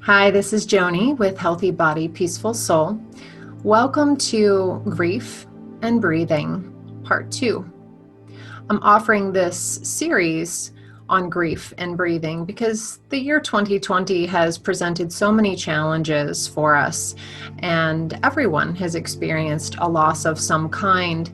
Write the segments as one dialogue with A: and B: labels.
A: Hi, this is Joni with Healthy Body, Peaceful Soul. Welcome to Grief and Breathing, Part 2. I'm offering this series on grief and breathing because the year 2020 has presented so many challenges for us, and everyone has experienced a loss of some kind.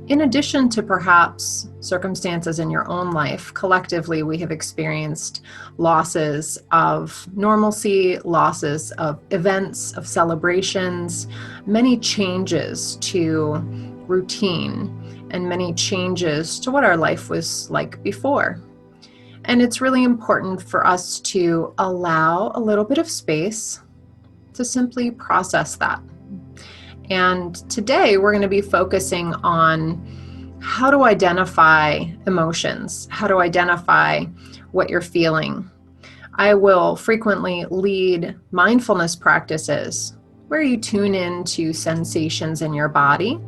A: In addition to perhaps circumstances in your own life, collectively we have experienced losses of normalcy, losses of events, of celebrations, many changes to routine, and many changes to what our life was like before. And it's really important for us to allow a little bit of space to simply process that. And today we're going to be focusing on how to identify emotions, how to identify what you're feeling. I will frequently lead mindfulness practices where you tune into sensations in your body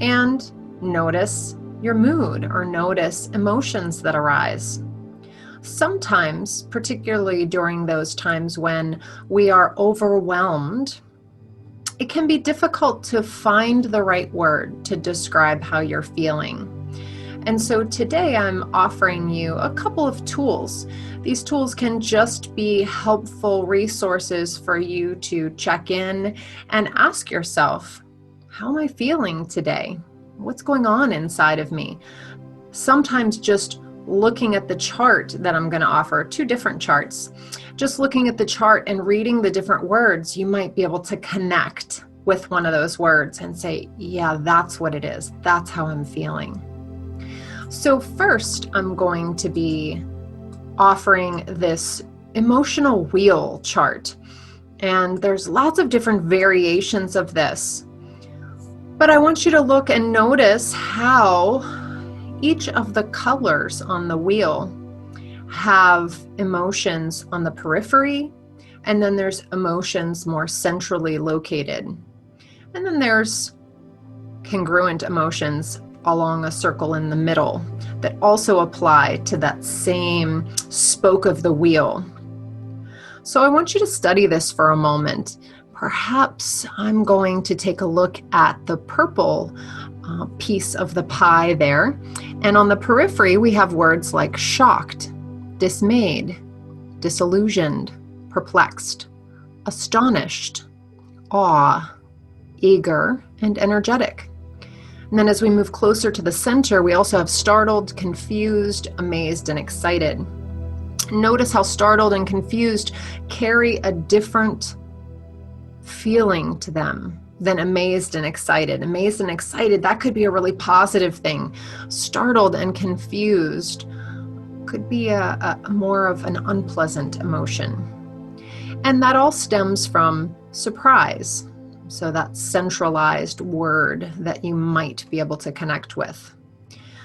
A: and notice your mood or notice emotions that arise. Sometimes, particularly during those times when we are overwhelmed, it can be difficult to find the right word to describe how you're feeling. And so today I'm offering you a couple of tools. These tools can just be helpful resources for you to check in and ask yourself, how am I feeling today? What's going on inside of me? Sometimes just looking at the chart that I'm going to offer, two different charts, just looking at the chart and reading the different words, you might be able to connect with one of those words and say, yeah, that's what it is. That's how I'm feeling. So first, I'm going to be offering this emotional wheel chart. And there's lots of different variations of this. But I want you to look and notice how each of the colors on the wheel have emotions on the periphery, and then there's emotions more centrally located. And then there's congruent emotions along a circle in the middle that also apply to that same spoke of the wheel. So I want you to study this for a moment. Perhaps I'm going to take a look at the purple piece of the pie there. And on the periphery, we have words like shocked, dismayed, disillusioned, perplexed, astonished, awe, eager, and energetic. And then as we move closer to the center, we also have startled, confused, amazed, and excited. Notice how startled and confused carry a different feeling to them than amazed and excited. Amazed and excited, that could be a really positive thing. Startled and confused could be a more of an unpleasant emotion. And that all stems from surprise. So that centralized word that you might be able to connect with.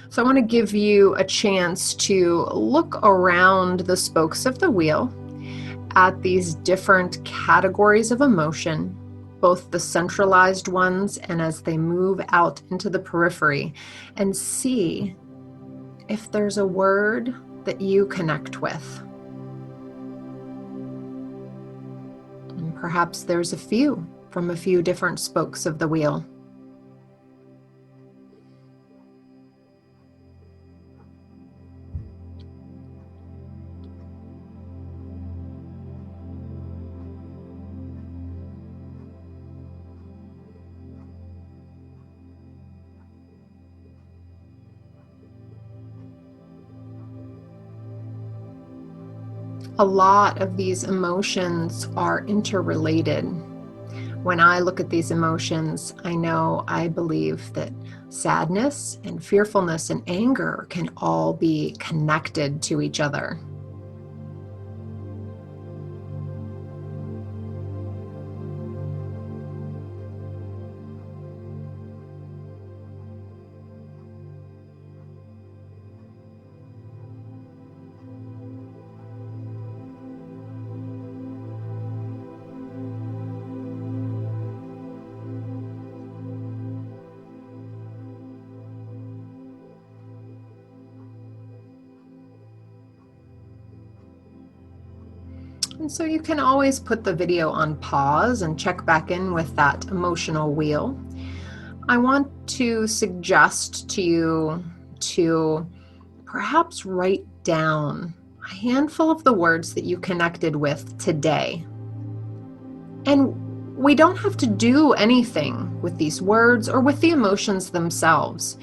A: So I want to give you a chance to look around the spokes of the wheel at these different categories of emotion, both the centralized ones and as they move out into the periphery, and see if there's a word that you connect with. And perhaps there's a few from a few different spokes of the wheel. A lot of these emotions are interrelated. When I look at these emotions, I believe that sadness and fearfulness and anger can all be connected to each other. And so you can always put the video on pause and check back in with that emotional wheel. I want to suggest to you to perhaps write down a handful of the words that you connected with today. And we don't have to do anything with these words or with the emotions themselves.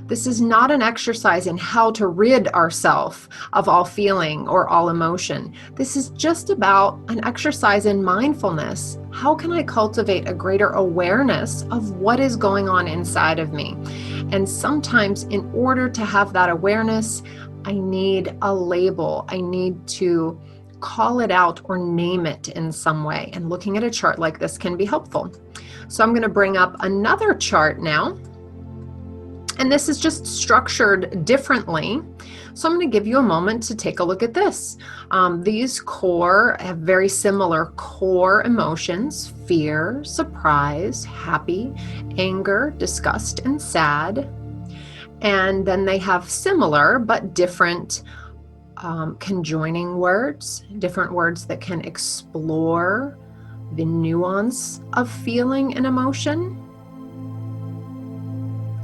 A: This is not an exercise in how to rid ourselves of all feeling or all emotion. This is just about an exercise in mindfulness. How can I cultivate a greater awareness of what is going on inside of me? And sometimes in order to have that awareness, I need a label. I need to call it out or name it in some way. And looking at a chart like this can be helpful. So I'm going to bring up another chart now. And this is just structured differently. So I'm going to give you a moment to take a look at this. These core have very similar core emotions: fear, surprise, happy, anger, disgust, and sad. And then they have similar but different conjoining words, different words that can explore the nuance of feeling and emotion.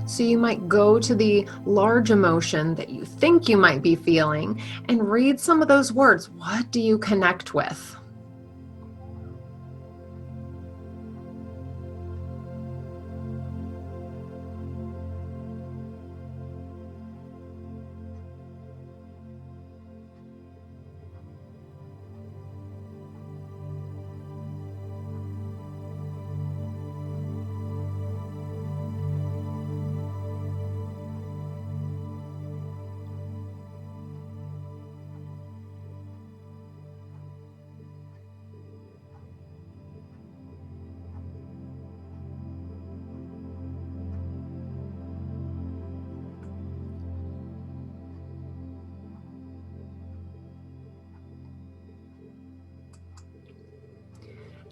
A: So you might go to the large emotion that you think you might be feeling and read some of those words. What do you connect with?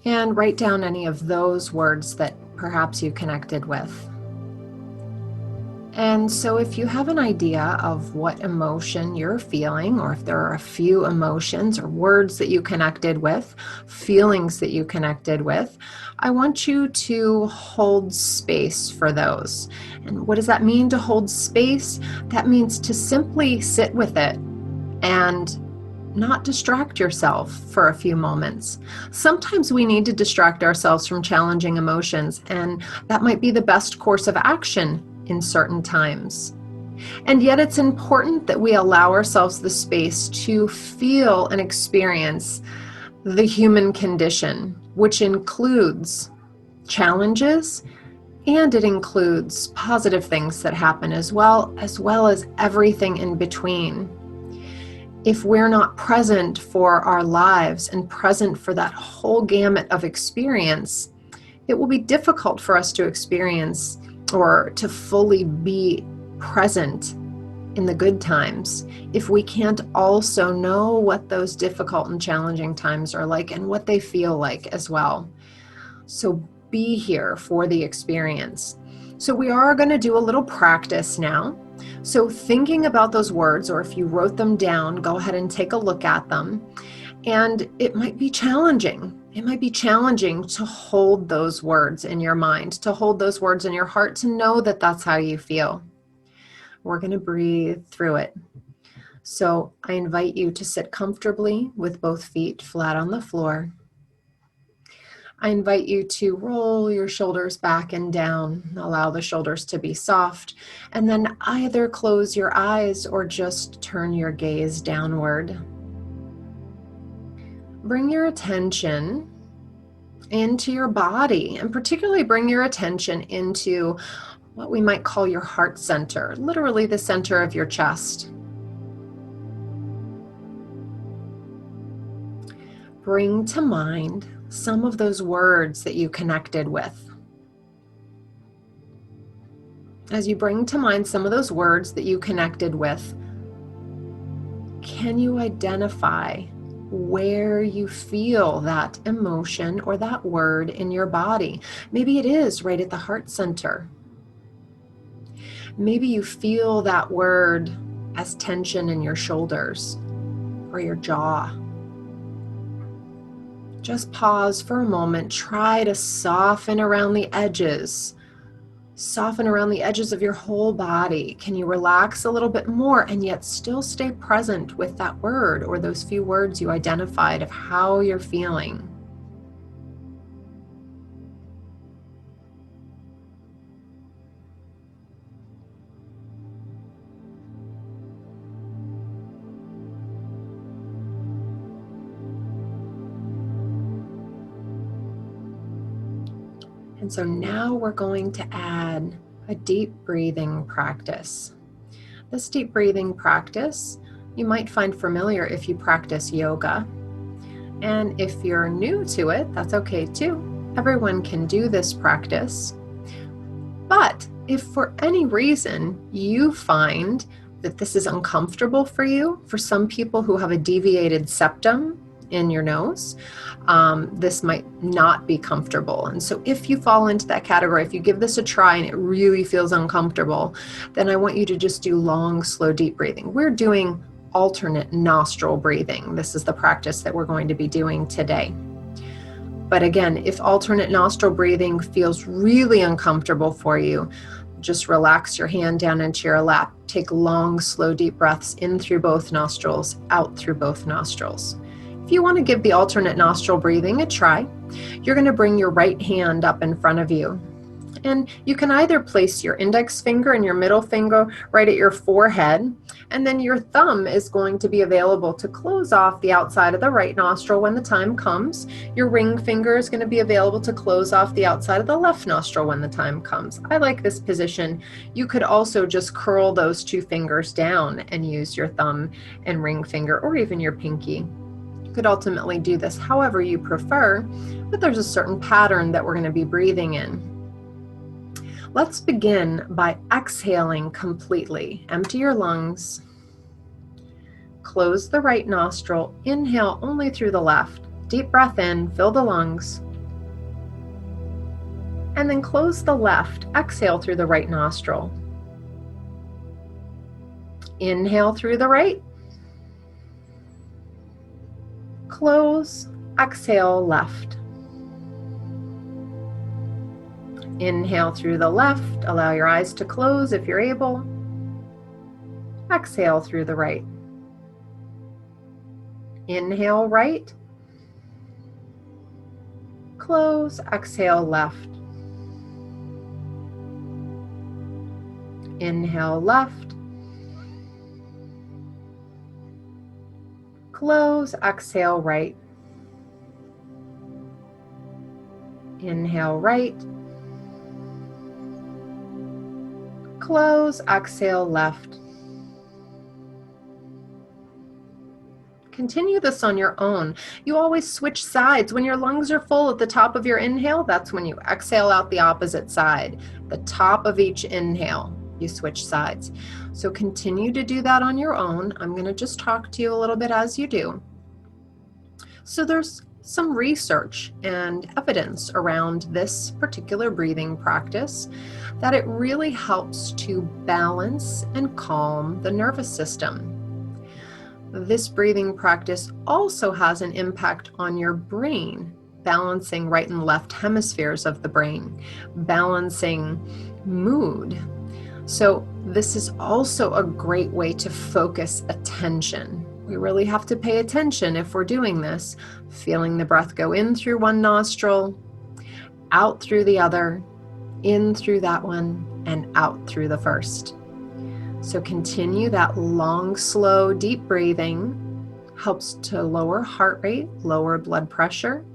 A: And write down any of those words that perhaps you connected with. And so if you have an idea of what emotion you're feeling, or if there are a few emotions or words that you connected with, feelings that you connected with, I want you to hold space for those. And what does that mean, to hold space? That means to simply sit with it and not distract yourself for a few moments. Sometimes we need to distract ourselves from challenging emotions, and that might be the best course of action in certain times. And yet it's important that we allow ourselves the space to feel and experience the human condition, which includes challenges, and it includes positive things that happen as well as everything in between. If we're not present for our lives and present for that whole gamut of experience, it will be difficult for us to experience or to fully be present in the good times if we can't also know what those difficult and challenging times are like and what they feel like as well. So be here for the experience. So we are going to do a little practice now. So thinking about those words, or if you wrote them down, go ahead and take a look at them. And it might be challenging. It might be challenging to hold those words in your mind, to hold those words in your heart, to know that that's how you feel. We're going to breathe through it. So I invite you to sit comfortably with both feet flat on the floor. I invite you to roll your shoulders back and down. Allow the shoulders to be soft, and then either close your eyes or just turn your gaze downward. Bring your attention into your body, and particularly bring your attention into what we might call your heart center, literally the center of your chest. Bring to mind some of those words that you connected with. As you bring to mind some of those words that you connected with, can you identify where you feel that emotion or that word in your body? Maybe it is right at the heart center. Maybe you feel that word as tension in your shoulders or your jaw. Just pause for a moment. Try to soften around the edges. Soften around the edges of your whole body. Can you relax a little bit more and yet still stay present with that word or those few words you identified of how you're feeling? And so now we're going to add a deep breathing practice. This deep breathing practice you might find familiar if you practice yoga. And if you're new to it, that's okay too. Everyone can do this practice. But if for any reason you find that this is uncomfortable for you, for some people who have a deviated septum in your nose, this might not be comfortable. And so if you fall into that category, if you give this a try and it really feels uncomfortable, then I want you to just do long, slow, deep breathing. We're doing alternate nostril breathing. This is the practice that we're going to be doing today. But again, if alternate nostril breathing feels really uncomfortable for you, just relax your hand down into your lap. Take long, slow, deep breaths in through both nostrils, out through both nostrils. If you want to give the alternate nostril breathing a try, you're going to bring your right hand up in front of you. And you can either place your index finger and your middle finger right at your forehead, and then your thumb is going to be available to close off the outside of the right nostril when the time comes. Your ring finger is going to be available to close off the outside of the left nostril when the time comes. I like this position. You could also just curl those two fingers down and use your thumb and ring finger, or even your pinky. You could ultimately do this however you prefer, but there's a certain pattern that we're going to be breathing in. Let's begin by exhaling completely. Empty your lungs. Close the right nostril. Inhale only through the left. Deep breath in, fill the lungs. And then close the left. Exhale through the right nostril. Inhale through the right. Close. Exhale left. Inhale through the left. Allow your eyes to close if you're able. Exhale through the right. Inhale right. Close. Exhale left. Inhale left. Close. Exhale right. Inhale right. Close, exhale left. Continue this on your own. You always switch sides. When your lungs are full at the top of your inhale, that's when you exhale out the opposite side. The top of each inhale, you switch sides. So continue to do that on your own. I'm going to just talk to you a little bit as you do. So there's some research and evidence around this particular breathing practice that it really helps to balance and calm the nervous system. This breathing practice also has an impact on your brain, balancing right and left hemispheres of the brain, balancing mood. So this is also a great way to focus attention. We really have to pay attention if we're doing this, feeling the breath go in through one nostril, out through the other, in through that one, and out through the first. So continue that long, slow, deep breathing. Helps to lower heart rate, lower blood pressure,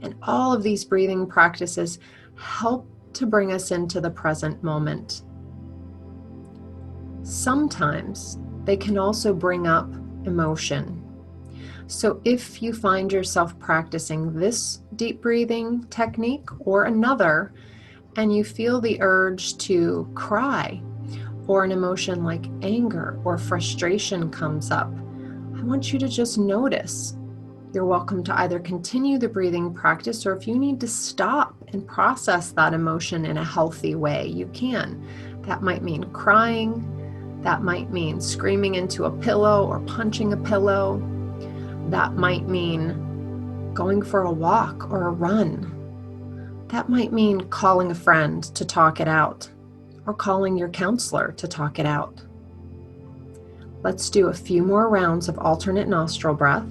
A: and all of these breathing practices help to bring us into the present moment. Sometimes they can also bring up emotion. So if you find yourself practicing this deep breathing technique or another, and you feel the urge to cry, or an emotion like anger or frustration comes up, I want you to just notice. You're welcome to either continue the breathing practice, or if you need to stop and process that emotion in a healthy way, you can. That might mean crying. That might mean screaming into a pillow or punching a pillow. That might mean going for a walk or a run. That might mean calling a friend to talk it out, or calling your counselor to talk it out. Let's do a few more rounds of alternate nostril breath.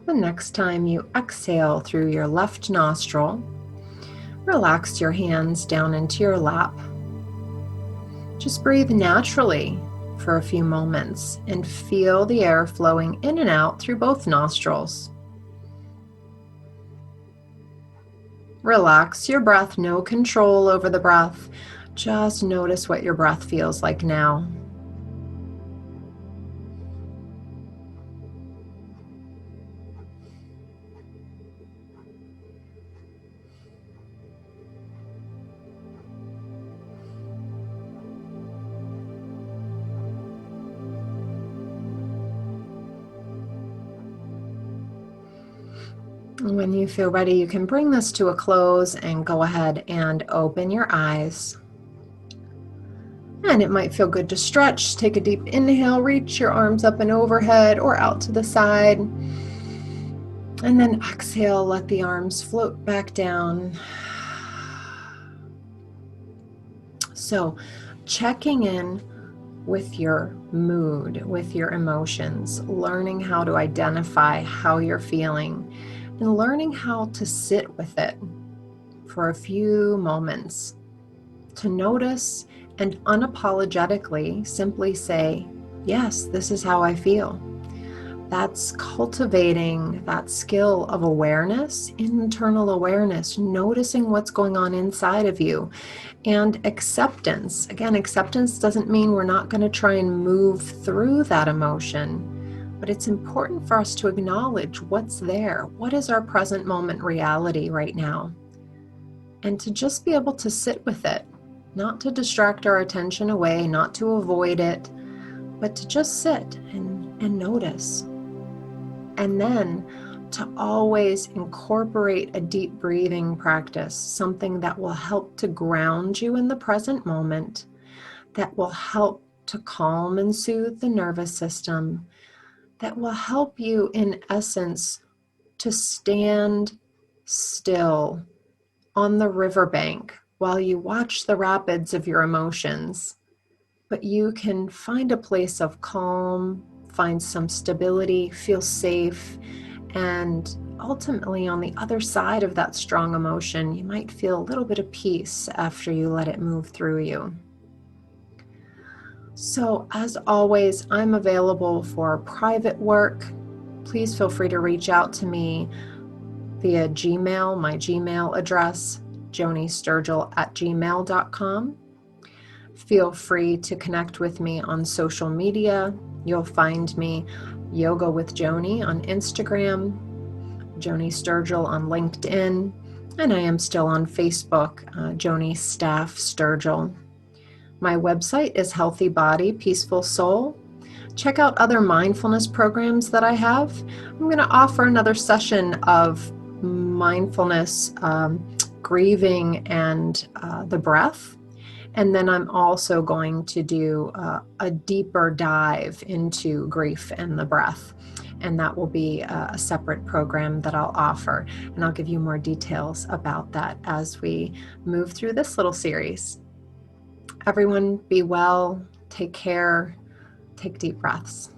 A: The next time you exhale through your left nostril, relax your hands down into your lap. Just breathe naturally for a few moments and feel the air flowing in and out through both nostrils. Relax your breath, no control over the breath. Just notice what your breath feels like now. When you feel ready, you can bring this to a close and go ahead and open your eyes. And it might feel good to stretch. Take a deep inhale, reach your arms up and overhead or out to the side. And then exhale, let the arms float back down. So, checking in with your mood, with your emotions, learning how to identify how you're feeling, and learning how to sit with it for a few moments, to notice and unapologetically simply say, yes, this is how I feel. That's cultivating that skill of awareness, internal awareness, noticing what's going on inside of you, and acceptance. Again, acceptance doesn't mean we're not going to try and move through that emotion. But it's important for us to acknowledge what's there. What is our present moment reality right now? And to just be able to sit with it, not to distract our attention away, not to avoid it, but to just sit and notice. And then to always incorporate a deep breathing practice, something that will help to ground you in the present moment, that will help to calm and soothe the nervous system, that will help you, in essence, to stand still on the riverbank while you watch the rapids of your emotions. But you can find a place of calm, find some stability, feel safe, and ultimately on the other side of that strong emotion, you might feel a little bit of peace after you let it move through you. So, as always, I'm available for private work. Please feel free to reach out to me via Gmail, my Gmail address, jonisturgill@gmail.com. Feel free to connect with me on social media. You'll find me Yoga with Joni on Instagram, Joni Sturgill on LinkedIn, and I am still on Facebook, Joni Staff Sturgill. My website is Healthy Body, Peaceful Soul. Check out other mindfulness programs that I have. I'm going to offer another session of mindfulness, grieving, and the breath. And then I'm also going to do a deeper dive into grief and the breath. And that will be a separate program that I'll offer. And I'll give you more details about that as we move through this little series. Everyone, be well, take care, take deep breaths.